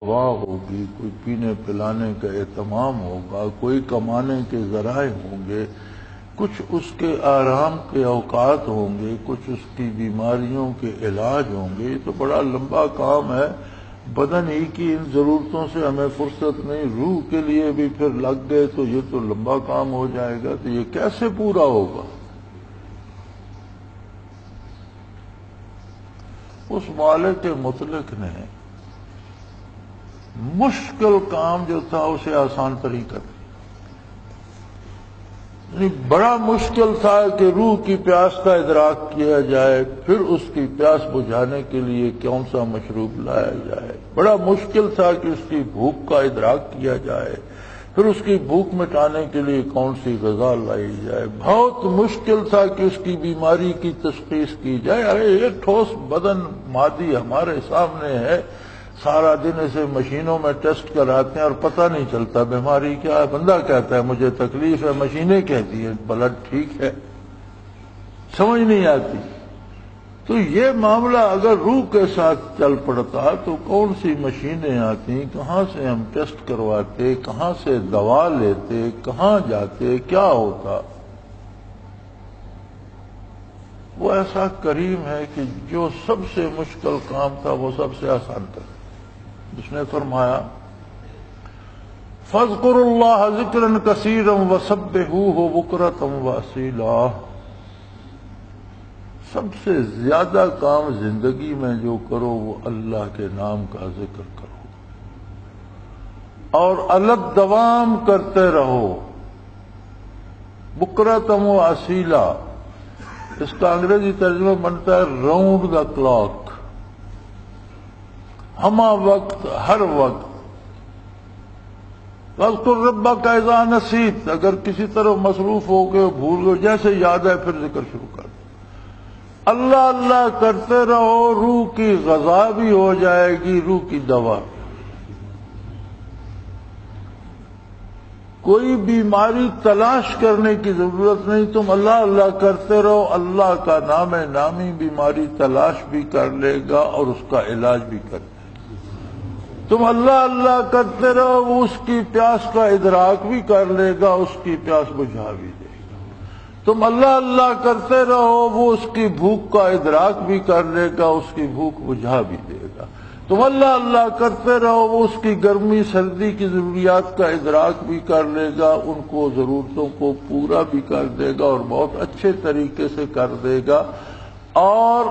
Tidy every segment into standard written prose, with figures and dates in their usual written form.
ہوا ہوگی، کوئی پینے پلانے کا اہتمام ہوگا، کوئی کمانے کے ذرائع ہوں گے، کچھ اس کے آرام کے اوقات ہوں گے، کچھ اس کی بیماریوں کے علاج ہوں گے۔ یہ تو بڑا لمبا کام ہے۔ بدن ہی کی ان ضرورتوں سے ہمیں فرصت نہیں، روح کے لیے بھی پھر لگ گئے تو یہ تو لمبا کام ہو جائے گا۔ تو یہ کیسے پورا ہوگا؟ اس مالک مطلق نے مشکل کام جو تھا اسے آسان طریقہ دیا۔ یعنی بڑا مشکل تھا کہ روح کی پیاس کا ادراک کیا جائے، پھر اس کی پیاس بجھانے کے لیے کون سا مشروب لایا جائے۔ بڑا مشکل تھا کہ اس کی بھوک کا ادراک کیا جائے، پھر اس کی بھوک مٹانے کے لیے کون سی غذا لائی جائے۔ بہت مشکل تھا کہ اس کی بیماری کی تشخیص کی جائے۔ ارے یہ ٹھوس بدن مادی ہمارے سامنے ہے، سارا دن اسے مشینوں میں ٹیسٹ کراتے ہیں اور پتہ نہیں چلتا بیماری کیا ہے۔ بندہ کہتا ہے مجھے تکلیف ہے، مشینیں کہتی ہیں بلڈ ٹھیک ہے، سمجھ نہیں آتی۔ تو یہ معاملہ اگر روح کے ساتھ چل پڑتا تو کون سی مشینیں آتی، کہاں سے ہم ٹیسٹ کرواتے، کہاں سے دوا لیتے، کہاں جاتے، کیا ہوتا۔ وہ ایسا کریم ہے کہ جو سب سے مشکل کام تھا وہ سب سے آسان تھا۔ اس نے فرمایا فَاذْكُرُوا اللَّهَ ذِكْرًا كَثِيرًا وَسَبِّحُوهُ بُكْرَةً وَأَصِيلًا۔ سب سے زیادہ کام زندگی میں جو کرو وہ اللہ کے نام کا ذکر کرو اور الگ دوام کرتے رہو۔ بُكْرَةً وَأَصِيلًا، اس کا انگریزی ترجمہ بنتا ہے راؤنڈ دا کلاک، ہمہ وقت، ہر وقت۔ وَاذْكُرْ رَبَّكَ إِذَا نَسِيتَ، اگر کسی طرح مصروف ہو گئے بھول گئے، جیسے یاد ہے پھر ذکر شروع کر دو۔ اللہ اللہ کرتے رہو، روح کی غذا بھی ہو جائے گی، روح کی دوا بھی۔ کوئی بیماری تلاش کرنے کی ضرورت نہیں، تم اللہ اللہ کرتے رہو، اللہ کا نام نامی بیماری تلاش بھی کر لے گا اور اس کا علاج بھی کر لے گا۔ تم اللہ اللہ کرتے رہو، وہ اس کی پیاس کا ادراک بھی کر لے گا، اس کی پیاس بجھا بھی دے گا۔ تم اللہ اللہ کرتے رہو، وہ اس کی بھوک کا ادراک بھی کر لے گا، اس کی بھوک بجھا بھی دے گا۔ تم اللہ اللہ کرتے رہو، وہ اس کی گرمی سردی کی ضروریات کا ادراک بھی کر لے گا، ان کو ضرورتوں کو پورا بھی کر دے گا اور بہت اچھے طریقے سے کر دے گا، اور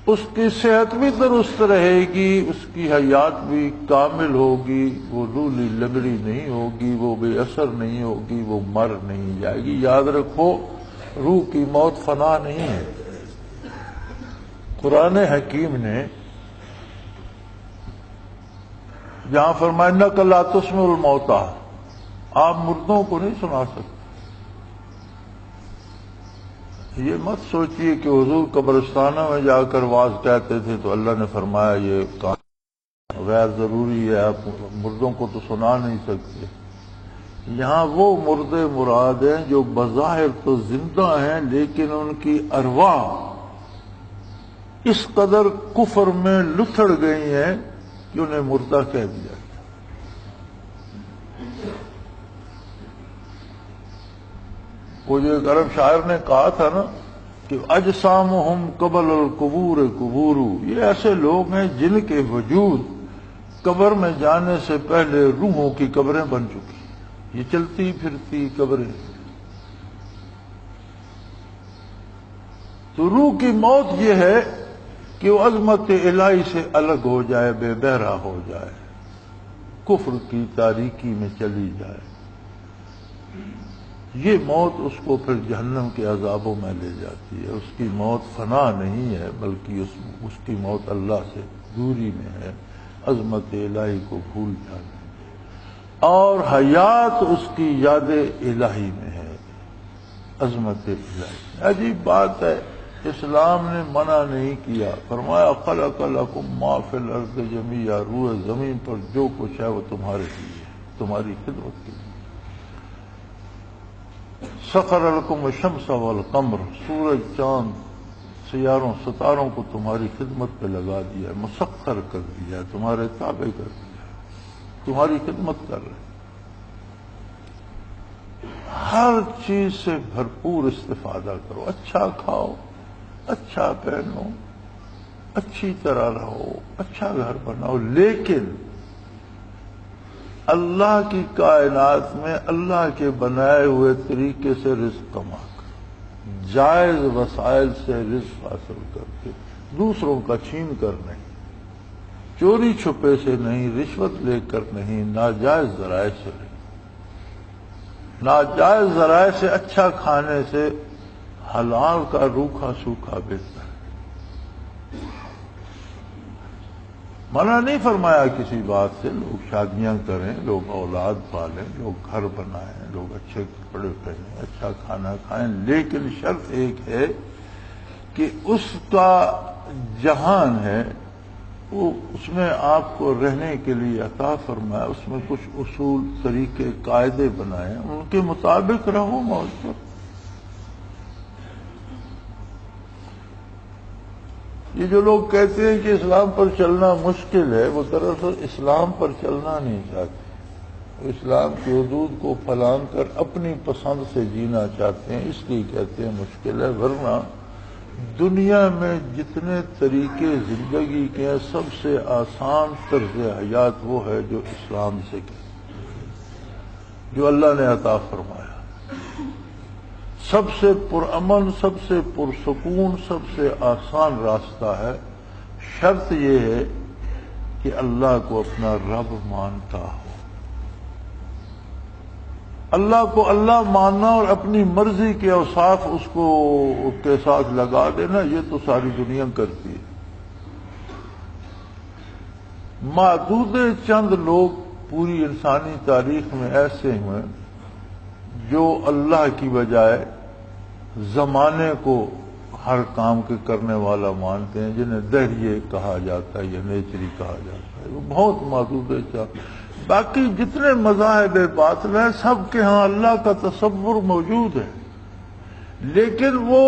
اس کی صحت بھی درست رہے گی، اس کی حیات بھی کامل ہوگی، وہ لولی لنگڑی نہیں ہوگی، وہ بے اثر نہیں ہوگی، وہ مر نہیں جائے گی۔ یاد رکھو روح کی موت فنا نہیں ہے۔ قرآن حکیم نے جہاں فرمایا اِنَّکَ لَا تُسْمِعُ الْمَوْتَىٰ، آپ مردوں کو نہیں سنا سکتے۔ یہ مت سوچئے کہ حضور قبرستانوں میں جا کر واعظ کہتے تھے تو اللہ نے فرمایا یہ کام غیر ضروری ہے، آپ مردوں کو تو سنا نہیں سکتے۔ یہاں وہ مردے مراد ہیں جو بظاہر تو زندہ ہیں لیکن ان کی ارواح اس قدر کفر میں لتھڑ گئی ہیں کہ انہیں مردہ کہہ دیا۔ وہ جو ایک عرب شاعر نے کہا تھا نا کہ اجسامہم قبل القبور قبور، یہ ایسے لوگ ہیں جن کے وجود قبر میں جانے سے پہلے روحوں کی قبریں بن چکی، یہ چلتی پھرتی قبریں۔ تو روح کی موت یہ ہے کہ وہ عظمت الہی سے الگ ہو جائے، بے بہرا ہو جائے، کفر کی تاریکی میں چلی جائے۔ یہ موت اس کو پھر جہنم کے عذابوں میں لے جاتی ہے۔ اس کی موت فنا نہیں ہے بلکہ اس کی موت اللہ سے دوری میں ہے، عظمت الہی کو بھول جانا، اور حیات اس کی یاد الہی میں ہے، عظمت الہی۔ عجیب بات ہے، اسلام نے منع نہیں کیا، فرمایا خلق لکم ما فی الارض جمیعا، روح زمین پر جو کچھ ہے وہ تمہارے لیے، تمہاری خدمت کے لیے۔ سخر لکم الشمس والقمر، سورج چاند سیاروں ستاروں کو تمہاری خدمت پہ لگا دیا ہے، مسخر کر دیا ہے، تمہارے تابع کر دیا ہے، تمہاری خدمت کر رہے ہیں۔ ہر چیز سے بھرپور استفادہ کرو، اچھا کھاؤ، اچھا پہنو، اچھی طرح رہو، اچھا گھر بناؤ، لیکن اللہ کی کائنات میں اللہ کے بنائے ہوئے طریقے سے رزق کما کر، جائز وسائل سے رزق حاصل کر کے، دوسروں کا چھین کر نہیں، چوری چھپے سے نہیں، رشوت لے کر نہیں، ناجائز ذرائع سے نہیں، ناجائز ذرائع سے اچھا کھانے سے حلال کا روکھا سوکھا بہتر ہے۔ منع نہیں فرمایا کسی بات سے، لوگ شادیاں کریں، لوگ اولاد پالیں، لوگ گھر بنائیں، لوگ اچھے کپڑے پہنیں، اچھا کھانا کھائیں، لیکن شرط ایک ہے کہ اس کا جہان ہے وہ اس میں آپ کو رہنے کے لیے عطا فرمایا، اس میں کچھ اصول طریقے قاعدے بنائیں، ان کے مطابق رہو موج پر۔ یہ جو لوگ کہتے ہیں کہ اسلام پر چلنا مشکل ہے، وہ دراصل اسلام پر چلنا نہیں چاہتے، وہ اسلام کی حدود کو پھلانگ کر اپنی پسند سے جینا چاہتے ہیں، اس لیے کہتے ہیں مشکل ہے، ورنہ دنیا میں جتنے طریقے زندگی کے ہیں سب سے آسان طرز حیات وہ ہے جو اسلام سے جو اللہ نے عطا فرمایا، سب سے پرامن، سب سے پرسکون، سب سے آسان راستہ ہے، شرط یہ ہے کہ اللہ کو اپنا رب مانتا ہو۔ اللہ کو اللہ ماننا اور اپنی مرضی کے اوصاف اس کو کے ساتھ لگا دینا، یہ تو ساری دنیا کرتی ہے۔ محدود چند لوگ پوری انسانی تاریخ میں ایسے ہوئے جو اللہ کی بجائے زمانے کو ہر کام کے کرنے والا مانتے ہیں، جنہیں دہریے کہا جاتا ہے یا نیچری کہا جاتا ہے، وہ بہت محدود چند۔ باقی جتنے مذاہب باطل ہیں سب کے ہاں اللہ کا تصور موجود ہے، لیکن وہ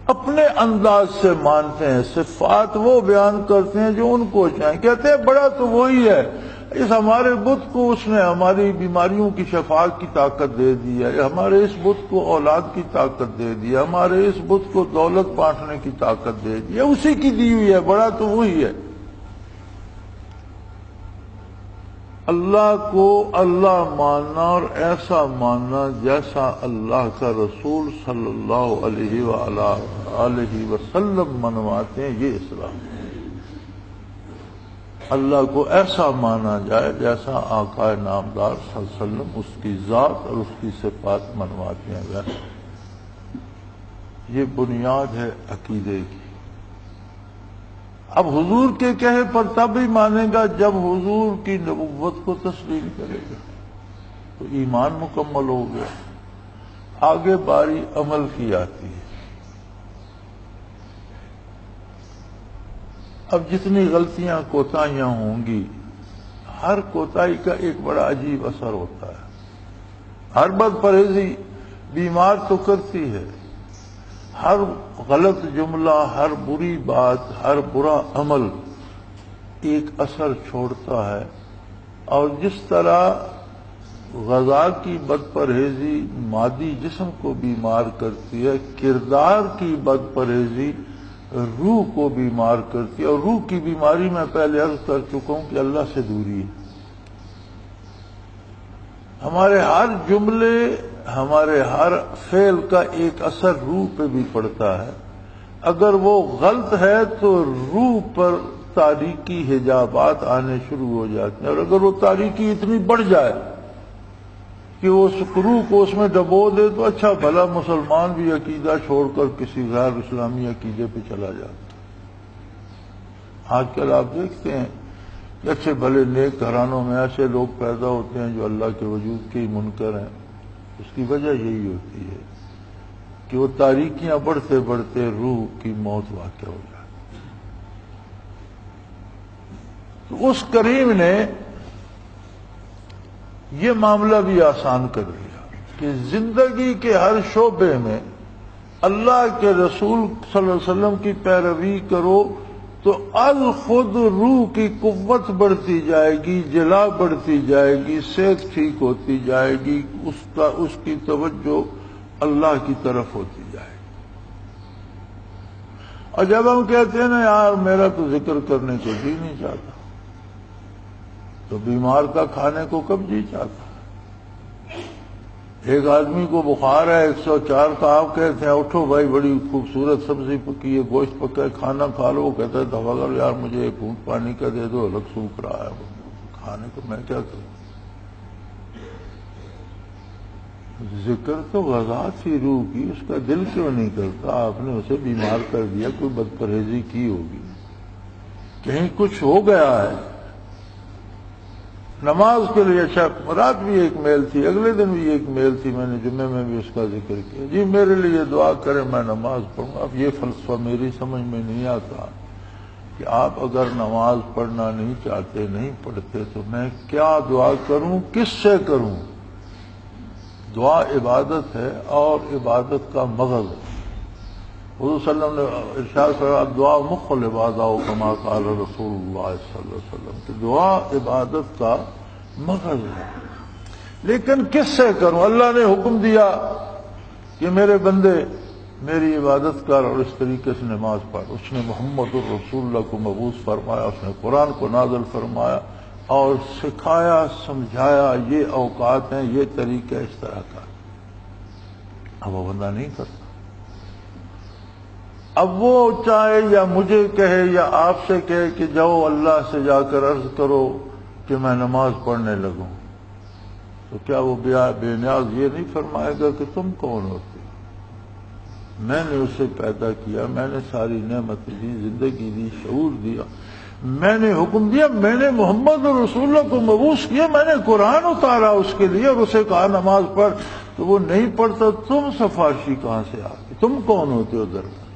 اپنے انداز سے مانتے ہیں، صفات وہ بیان کرتے ہیں جو ان کو چاہیں، کہتے ہیں بڑا تو وہی ہے، اس ہمارے بت کو اس نے ہماری بیماریوں کی شفا کی طاقت دے دی ہے، ہمارے اس بت کو اولاد کی طاقت دے دی ہے، ہمارے اس بت کو دولت بانٹنے کی طاقت دے دی ہے، اسی کی دی ہوئی ہے، بڑا تو وہی ہے۔ اللہ کو اللہ ماننا اور ایسا ماننا جیسا اللہ کا رسول صلی اللہ علیہ وآلہ وسلم منواتے ہیں، یہ اسلام ہے۔ اللہ کو ایسا مانا جائے جیسا آقا نامدار صلی اللہ علیہ وسلم اس کی ذات اور اس کی صفات منواتے ہیں، ویسا یہ بنیاد ہے عقیدے کی۔ اب حضور کے کہے پر تب ہی مانے گا جب حضور کی نبوت کو تسلیم کرے گا، تو ایمان مکمل ہو گیا۔ آگے باری عمل کی آتی ہے۔ اب جتنی غلطیاں کوتاہیاں ہوں گی، ہر کوتاہی کا ایک بڑا عجیب اثر ہوتا ہے۔ ہر بد پرہیزی بیمار تو کرتی ہے، ہر غلط جملہ، ہر بری بات، ہر برا عمل ایک اثر چھوڑتا ہے، اور جس طرح غذا کی بد پرہیزی مادی جسم کو بیمار کرتی ہے، کردار کی بد پرہیزی روح کو بیمار کرتی ہے، اور روح کی بیماری میں پہلے عرض کر چکا ہوں کہ اللہ سے دوری ہے۔ ہمارے ہر جملے، ہمارے ہر فعل کا ایک اثر روح پہ بھی پڑتا ہے۔ اگر وہ غلط ہے تو روح پر تاریکی حجابات آنے شروع ہو جاتے ہیں، اور اگر وہ تاریکی اتنی بڑھ جائے کہ وہ روح کو اس میں ڈبو دے تو اچھا بھلا مسلمان بھی عقیدہ چھوڑ کر کسی غیر اسلامی عقیدے پہ چلا جاتا ہے۔ آج کل آپ دیکھتے ہیں کہ اچھے بھلے نیک گھرانوں میں ایسے لوگ پیدا ہوتے ہیں جو اللہ کے وجود کے ہی منکر ہیں۔ اس کی وجہ یہی ہوتی ہے کہ وہ تاریکیاں بڑھتے بڑھتے روح کی موت واقع ہو جاتی۔ تو اس کریم نے یہ معاملہ بھی آسان کر دیا کہ زندگی کے ہر شعبے میں اللہ کے رسول صلی اللہ علیہ وسلم کی پیروی کرو تو الخود روح کی قوت بڑھتی جائے گی، جلا بڑھتی جائے گی، صحت ٹھیک ہوتی جائے گی، اس کی توجہ اللہ کی طرف ہوتی جائے گی۔ اور جب ہم کہتے ہیں نا یار میرا تو ذکر کرنے کو جی نہیں چاہتا، تو بیمار کا کھانے کو کب جی چاہتا؟ ایک آدمی کو بخار ہے 104 کا، آپ کہتے ہیں اٹھو بھائی بڑی خوبصورت سبزی پکی ہے، گوشت پکا ہے، کھانا کھا لو، وہ کہتا ہے دفعہ یار مجھے ایک گھونٹ پانی کا دے دو، الگ سوکھ رہا ہے کھانے کو، میں کیا کروں؟ ذکر تو غذا تھی روح کی، اس کا دل کیوں نہیں کرتا؟ آپ نے اسے بیمار کر دیا، کوئی بد پرہیزی کی ہوگی، کہیں کچھ ہو گیا ہے۔ نماز کے لیے اچھا رات بھی ایک میل تھی، اگلے دن بھی ایک میل تھی، میں نے جمعے میں بھی اس کا ذکر کیا، جی میرے لیے دعا کریں میں نماز پڑھوں۔ اب یہ فلسفہ میری سمجھ میں نہیں آتا کہ آپ اگر نماز پڑھنا نہیں چاہتے، نہیں پڑھتے، تو میں کیا دعا کروں، کس سے کروں؟ دعا عبادت ہے اور عبادت کا مغز ہے۔ حضور صلی اللہ علیہ وسلم نے ارشاد فرمایا دعا مخ العبادہ کما قال رسول اللہ صلی اللہ علیہ وسلم، کہ دعا عبادت کا مغز ہے۔ لیکن کس سے کروں؟ اللہ نے حکم دیا کہ میرے بندے میری عبادت کر اور اس طریقے سے نماز پڑھ۔ اس نے محمد الرسول اللہ کو مبعوث فرمایا، اس نے قرآن کو نازل فرمایا اور سکھایا، سمجھایا یہ اوقات ہیں، یہ طریقہ اس طرح کا۔ اب وہ بندہ نہیں کرتا۔ اب وہ چاہے یا مجھے کہے یا آپ سے کہے کہ جاؤ اللہ سے جا کر عرض کرو کہ میں نماز پڑھنے لگوں، تو کیا وہ بے نیاز یہ نہیں فرمائے گا کہ تم کون ہوتے ہو؟ میں نے اسے پیدا کیا، میں نے ساری نعمت دی، زندگی دی، شعور دیا، میں نے حکم دیا، میں نے محمد رسول اللہ کو مبعوث کیا، میں نے قرآن اتارا اس کے لیے اور اسے کہا نماز پڑھ، تو وہ نہیں پڑھتا، تم سفارشی کہاں سے آ گئی؟ تم کون ہوتے ہو درمیان؟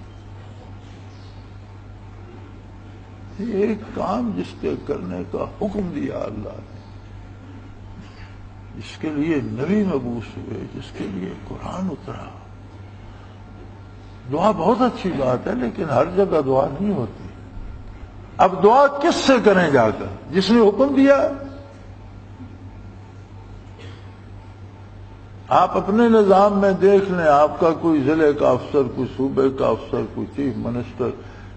ایک کام جس کے کرنے کا حکم دیا اللہ نے، جس کے لیے نبی مبعوث ہوئے، جس کے لیے قرآن اترا۔ دعا بہت اچھی بات ہے لیکن ہر جگہ دعا نہیں ہوتی۔ اب دعا کس سے کریں جا کر؟ جس نے حکم دیا۔ آپ اپنے نظام میں دیکھ لیں، آپ کا کوئی ضلع کا افسر، کوئی صوبے کا افسر، کوئی چیف منسٹر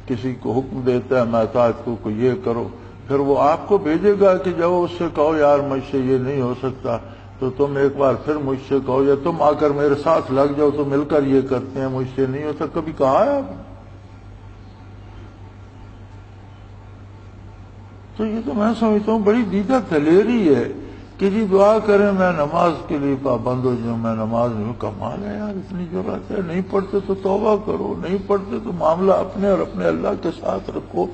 کسی کو حکم دیتا ہے محتاج کو یہ کرو، پھر وہ آپ کو بھیجے گا کہ جب اس سے کہو یار مجھ سے یہ نہیں ہو سکتا، تو تم ایک بار پھر مجھ سے کہو، یا تم آ کر میرے ساتھ لگ جاؤ تو مل کر یہ کرتے ہیں، مجھ سے نہیں ہوتا۔ کبھی کہا ہے آپ نے؟ تو یہ تو میں سمجھتا ہوں بڑی دیدہ دلیری ہے کہ جی دعا کریں میں نماز کے لیے پابند ہو جاؤں، میں نماز نہیں ہوں۔ کمال ہے یار، اتنی ضرورت ہے؟ نہیں پڑھتے تو توبہ کرو، نہیں پڑھتے تو معاملہ اپنے اور اپنے اللہ کے ساتھ رکھو،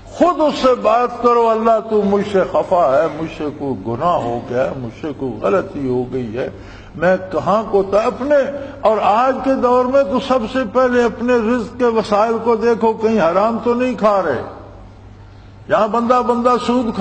خود اس سے بات کرو، اللہ تو مجھ سے خفا ہے، مجھ سے کوئی گناہ ہو گیا ہے، مجھ سے کوئی غلطی ہو گئی ہے، میں کہاں کو تھا اپنے۔ اور آج کے دور میں تو سب سے پہلے اپنے رزق کے وسائل کو دیکھو، کہیں حرام تو نہیں کھا رہے۔ جہاں بندہ سود